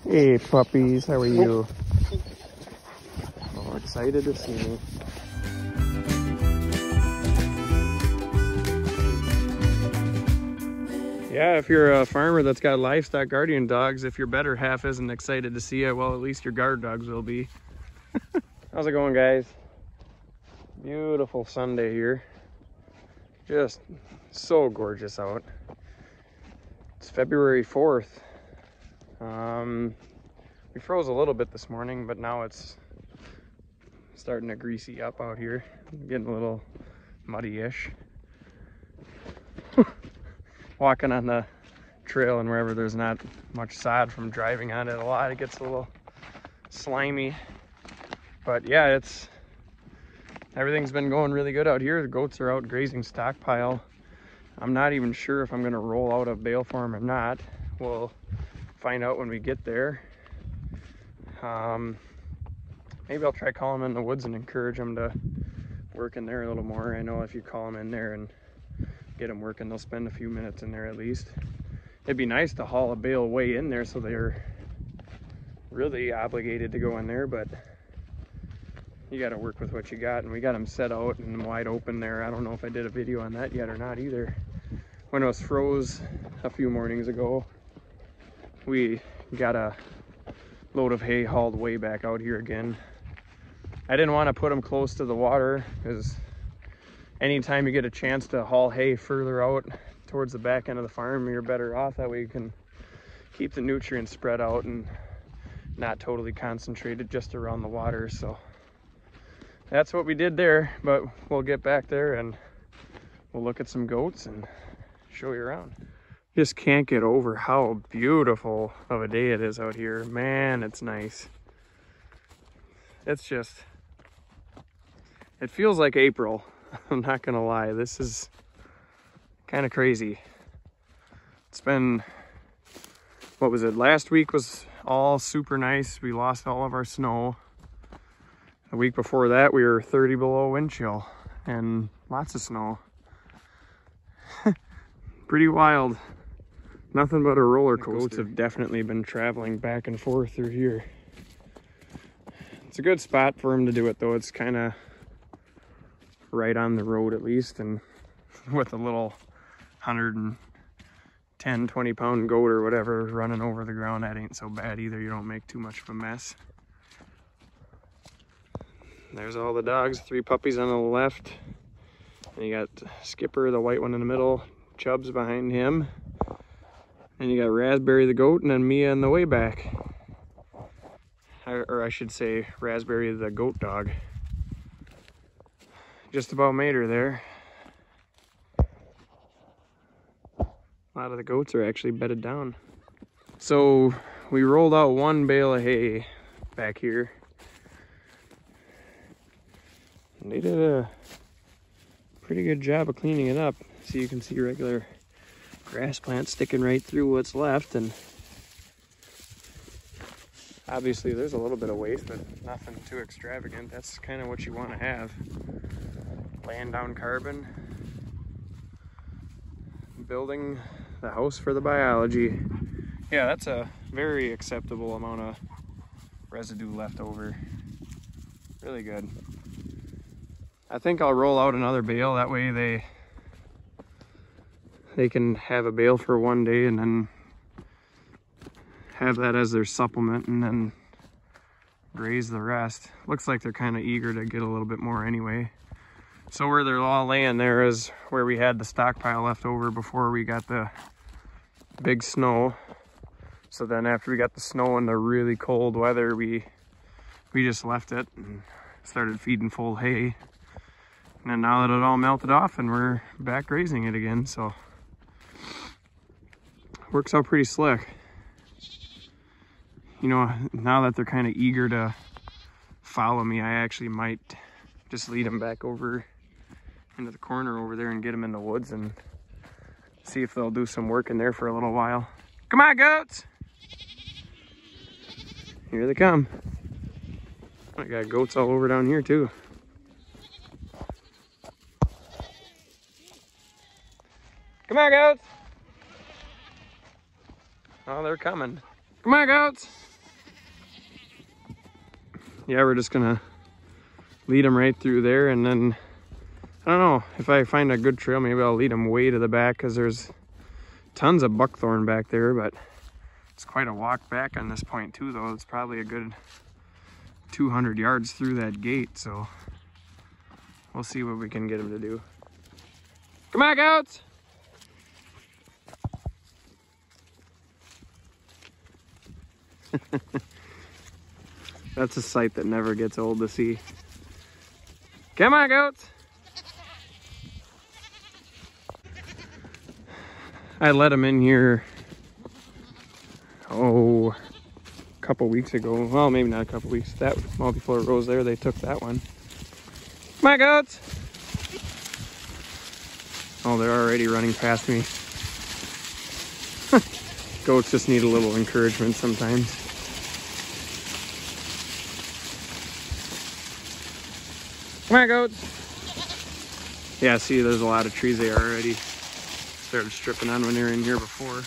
Hey puppies, how are you? Oh, excited to see me. Yeah, if you're a farmer that's got livestock guardian dogs, if your better half isn't excited to see you, well, at least your guard dogs will be. How's it going, guys? Beautiful Sunday here. Just so gorgeous out. It's February 4th. We froze a little bit this morning, but now it's starting to greasy up out here. Getting a little muddy-ish. Walking on the trail and wherever there's not much sod from driving on it a lot, it gets a little slimy. But yeah, everything's been going really good out here. The goats are out grazing stockpile. I'm not even sure if I'm gonna roll out a bale for them or not. We'll find out when we get there. Maybe I'll try calling them in the woods and encourage them to work in there a little more. I know if you call them in there and get them working, they'll spend a few minutes in there at least. It'd be nice to haul a bale way in there so they're really obligated to go in there, but you got to work with what you got, and we got them set out and wide open there. I don't know if I did a video on that yet or not either. When it was froze a few mornings ago, we got a load of hay hauled way back out here again. I didn't want to put them close to the water because anytime you get a chance to haul hay further out towards the back end of the farm, you're better off. That way you can keep the nutrients spread out and not totally concentrated just around the water. So that's what we did there, but we'll get back there and we'll look at some goats and show you around. Just can't get over how beautiful of a day it is out here. Man, it's nice. It feels like April. I'm not gonna lie, this is kind of crazy. It's been, what was it, last week was all super nice. We lost all of our snow. The week before that we were 30 below wind chill and lots of snow. Pretty wild. Nothing but a roller coaster. The goats have definitely been traveling back and forth through here. It's a good spot for them to do it though. It's kind of right on the road at least, and with a little 110, 20 pound goat or whatever running over the ground, that ain't so bad either. You don't make too much of a mess. There's all the dogs, 3 puppies on the left, and you got Skipper, the white one, in the middle, Chubbs behind him, and you got Raspberry the goat, and then Mia on the way back. Or I should say Raspberry the goat dog. Just about made her there. A lot of the goats are actually bedded down. So we rolled out 1 bale of hay back here. And they did a pretty good job of cleaning it up. So you can see regular grass plants sticking right through what's left, and obviously there's a little bit of waste, but nothing too extravagant. That's kind of what you want to have. Laying down carbon, building the house for the biology. Yeah, that's a very acceptable amount of residue left over. Really good. I think I'll roll out another bale. That way they can have a bale for one day and then have that as their supplement and then graze the rest. Looks like they're kind of eager to get a little bit more anyway. So where they're all laying there is where we had the stockpile left over before we got the big snow. So then after we got the snow and the really cold weather, we just left it and started feeding full hay. And then now that it all melted off and we're back grazing it again, so works out pretty slick. You know, now that they're kind of eager to follow me, I actually might just lead them back over into the corner over there and get them in the woods and see if they'll do some work in there for a little while. Come on, goats! Here they come. I got goats all over down here too. Come on, goats! Oh, they're coming. Come on, goats! yeah, we're just gonna lead them right through there, and then I don't know, if I find a good trail, maybe I'll lead them way to the back, because there's tons of buckthorn back there, but it's quite a walk back on this point too, though. It's probably a good 200 yards through that gate, so we'll see what we can get them to do. Come on, goats! That's a sight that never gets old to see. Come on, goats! I let them in here, oh, a couple weeks ago. Well, maybe not a couple weeks. That multi-floor rose there, they took that one. Come on, goats! Oh, they're already running past me. Goats just need a little encouragement sometimes. Come on, goats! Yeah, see, there's a lot of trees they already started stripping on when they were in here before.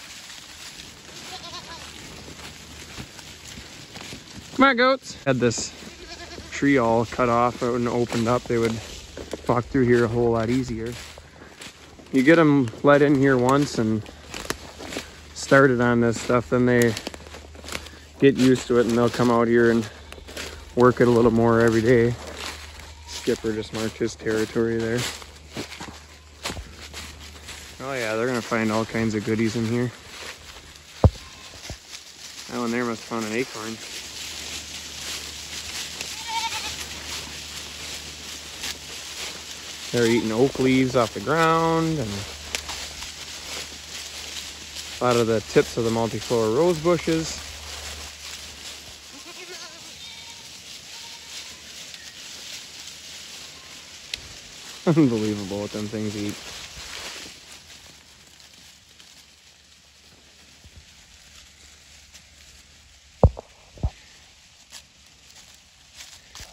Come on, goats! Had this tree all cut off and opened up, they would walk through here a whole lot easier. You get them let in here once and started on this stuff, then they get used to it and they'll come out here and work it a little more every day. Skipper just marked his territory there. Oh yeah, they're gonna find all kinds of goodies in here. That one there must have found an acorn. They're eating oak leaves off the ground, and a lot of the tips of the multiflora rose bushes. Unbelievable what them things eat.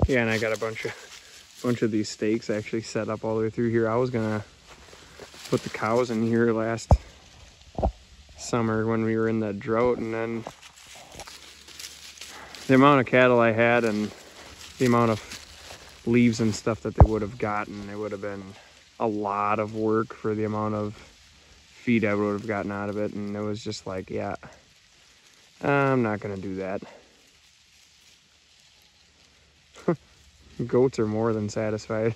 Yeah, and I got a bunch of these stakes actually set up all the way through here. I was gonna put the cows in here last summer when we were in that drought, and then the amount of cattle I had and the amount of leaves and stuff that they would have gotten, it would have been a lot of work for the amount of feed I would have gotten out of it, and it was just like, yeah, I'm not gonna do that. Goats are more than satisfied.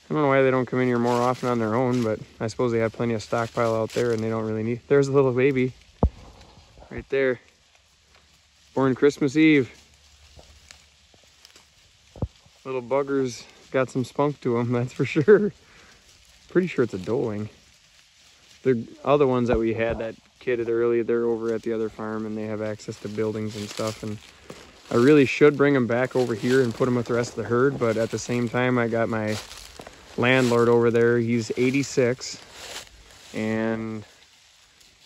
I don't know why they don't come in here more often on their own, but I suppose they have plenty of stockpile out there and they don't really need. There's a little baby right there, born Christmas Eve. Little bugger's got some spunk to him, that's for sure. Pretty sure it's a doeling. The other ones that we had that kidded early, they're over at the other farm and they have access to buildings and stuff, and I really should bring them back over here and put them with the rest of the herd, but at the same time, I got my landlord over there. He's 86, and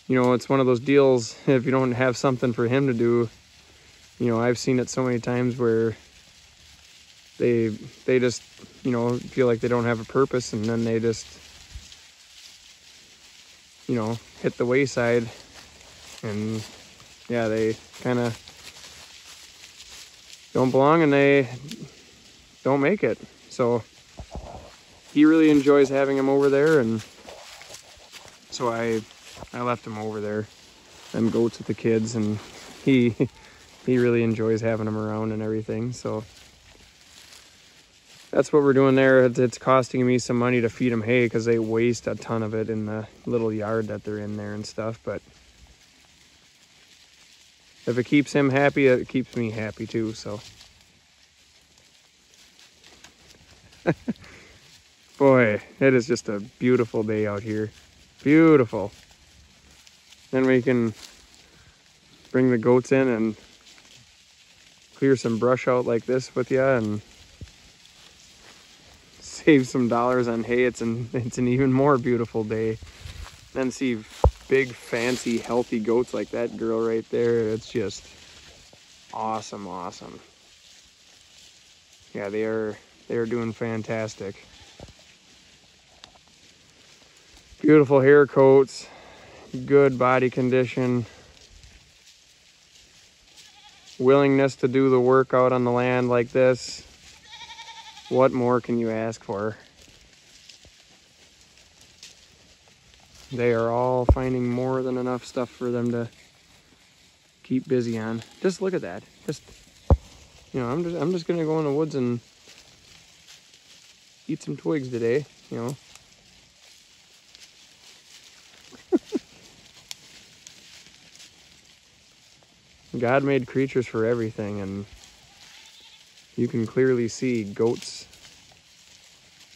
you know, it's one of those deals, if you don't have something for him to do, you know, I've seen it so many times where they just, you know, feel like they don't have a purpose, and then they just, you know, hit the wayside, and yeah, they kind of don't belong and they don't make it. So he really enjoys having him over there, and so I left him over there, them goats with the kids, and he really enjoys having them around and everything. So that's what we're doing there. It's costing me some money to feed them hay because they waste a ton of it in the little yard that they're in there and stuff, but if it keeps him happy, it keeps me happy too, so. Boy, it is just a beautiful day out here. Beautiful. Then we can bring the goats in and clear some brush out like this with you and save some dollars on hay. It's an even more beautiful day. Then see big, fancy, healthy goats like that girl right there. It's just awesome, awesome. Yeah, they are doing fantastic. Beautiful hair coats, good body condition. willingness to do the work out on the land like this. What more can you ask for? They are all finding more than enough stuff for them to keep busy on. Just look at that. Just, you know, I'm just gonna go in the woods and eat some twigs today, you know. God made creatures for everything, and you can clearly see goats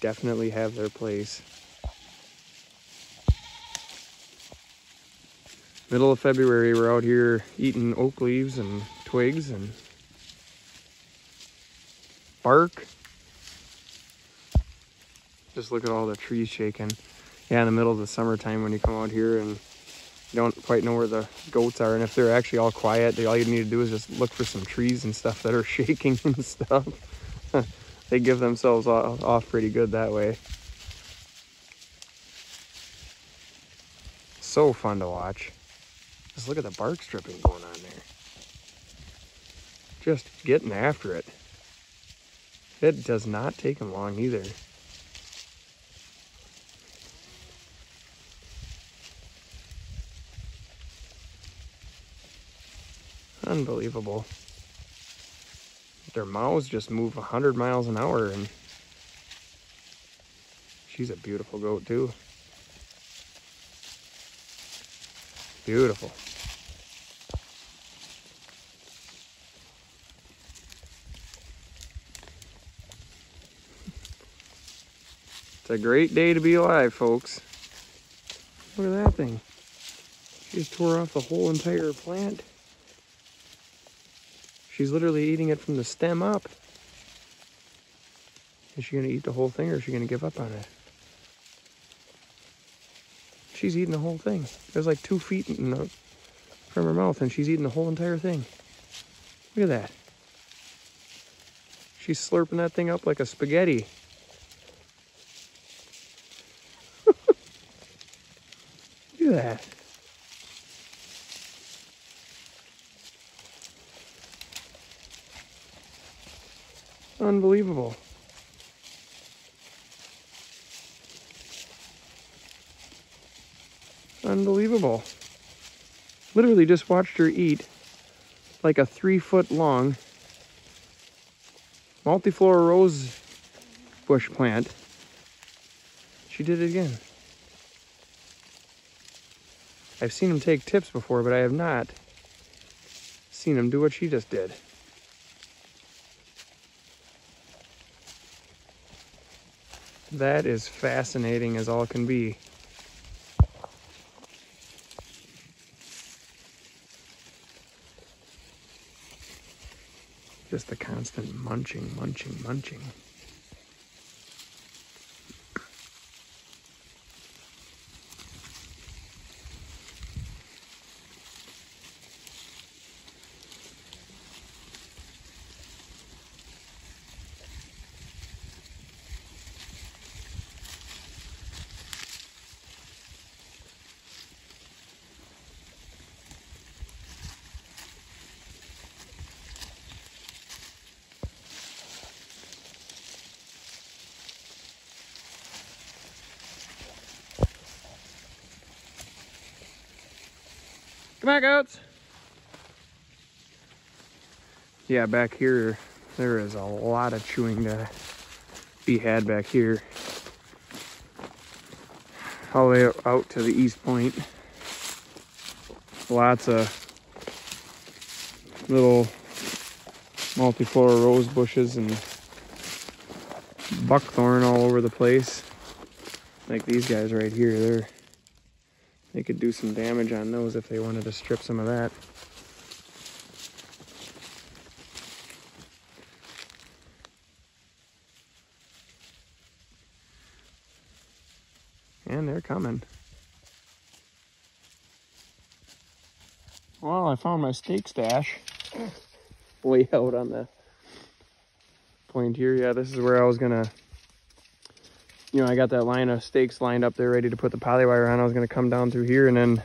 definitely have their place. Middle of February, we're out here eating oak leaves and twigs and bark. Just look at all the trees shaking. Yeah, in the middle of the summertime when you come out here and you don't quite know where the goats are, and if they're actually all quiet, all you need to do is just look for some trees and stuff that are shaking and stuff. They give themselves off pretty good that way. So fun to watch. Just look at the bark stripping going on there. Just getting after it. It does not take them long either. Unbelievable. Their mouths just move 100 miles an hour, and she's a beautiful goat too. Beautiful. It's a great day to be alive, folks. Look at that thing. She just tore off the whole entire plant. She's literally eating it from the stem up. Is she gonna eat the whole thing, or is she gonna give up on it? She's eating the whole thing. There's like 2 feet from her mouth, and she's eating the whole entire thing. Look at that. She's slurping that thing up like a spaghetti. Look at that. Unbelievable. Unbelievable. Literally just watched her eat like a 3-foot long multiflora rose bush plant. She did it again. I've seen him take tips before, but I have not seen him do what she just did. That is fascinating as all can be. Just the constant munching, munching, munching. Come on, goats. Yeah, back here, there is a lot of chewing to be had back here. All the way out to the east point. Lots of little multiflora rose bushes and buckthorn all over the place. Like these guys right here, they could do some damage on those if they wanted to strip some of that. And they're coming. Well, I found my steak stash way out on the point here. Yeah, this is where I was gonna, I got that line of stakes lined up there ready to put the poly wire on. I was gonna come down through here and then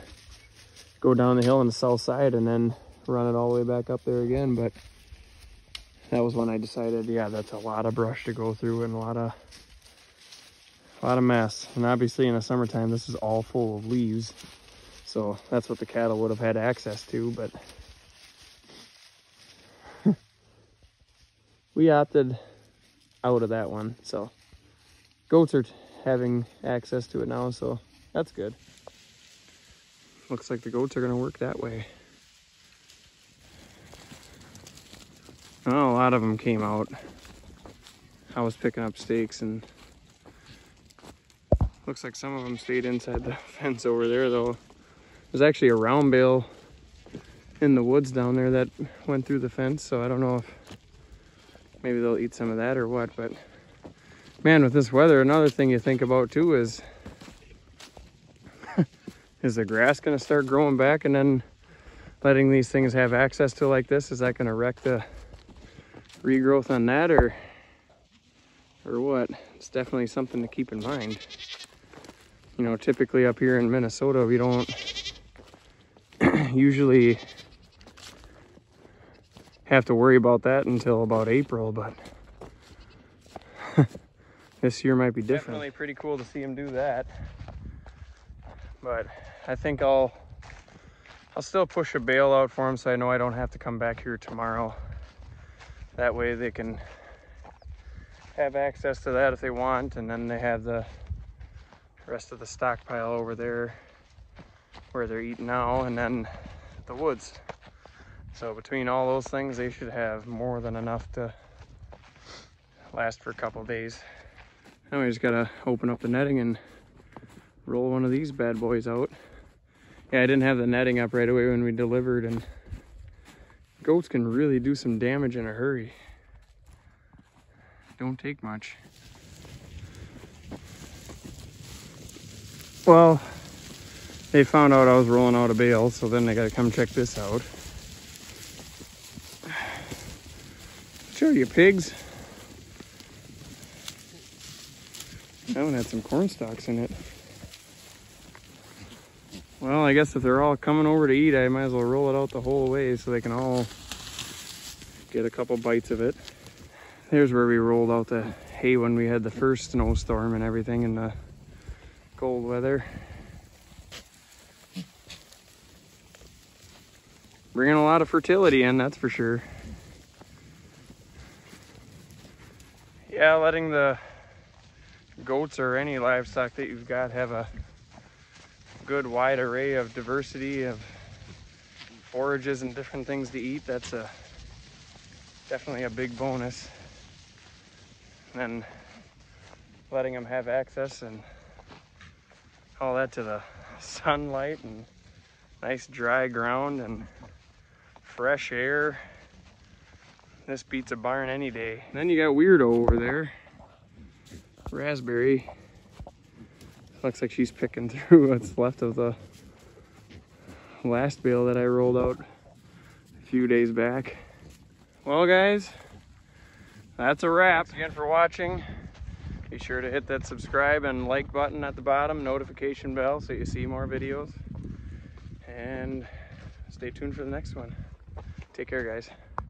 go down the hill on the south side and then run it all the way back up there again, but that was when I decided, yeah, that's a lot of brush to go through and a lot of mess. And obviously in the summertime, this is all full of leaves. So that's what the cattle would have had access to, but we opted out of that one. So goats are having access to it now, so that's good. Looks like the goats are gonna work that way. Oh, a lot of them came out. I was picking up stakes, and looks like some of them stayed inside the fence over there though. There's actually a round bale in the woods down there that went through the fence, so I don't know if maybe they'll eat some of that or what, but man, with this weather, another thing you think about too is is the grass gonna start growing back, and then letting these things have access to like this, is that gonna wreck the regrowth on that or what? It's definitely something to keep in mind. You know, typically up here in Minnesota, we don't usually have to worry about that until about April, but this year might be different. Definitely pretty cool to see him do that. But I think I'll still push a bale out for him so I know I don't have to come back here tomorrow. That way they can have access to that if they want, and then they have the rest of the stockpile over there where they're eating now, and then the woods. So between all those things, they should have more than enough to last for a couple days. Now we just gotta open up the netting and roll one of these bad boys out. Yeah, I didn't have the netting up right away when we delivered, and goats can really do some damage in a hurry. Don't take much. Well, they found out I was rolling out a bale, so then they gotta come check this out. Show you pigs. That one had some corn stalks in it. Well, I guess if they're all coming over to eat, I might as well roll it out the whole way so they can all get a couple bites of it. Here's where we rolled out the hay when we had the first snowstorm and everything in the cold weather. Bringing a lot of fertility in, that's for sure. Yeah, letting the goats or any livestock that you've got have a good wide array of diversity of forages and different things to eat, that's definitely a big bonus. And then letting them have access and all that to the sunlight and nice dry ground and fresh air. This beats a barn any day. And then you got Weirdo over there, Raspberry. Looks like she's picking through what's left of the last bale that I rolled out a few days back. Well guys, that's a wrap. Thanks again for watching. Be sure to hit that subscribe and like button at the bottom, notification bell so you see more videos. And stay tuned for the next one. Take care guys.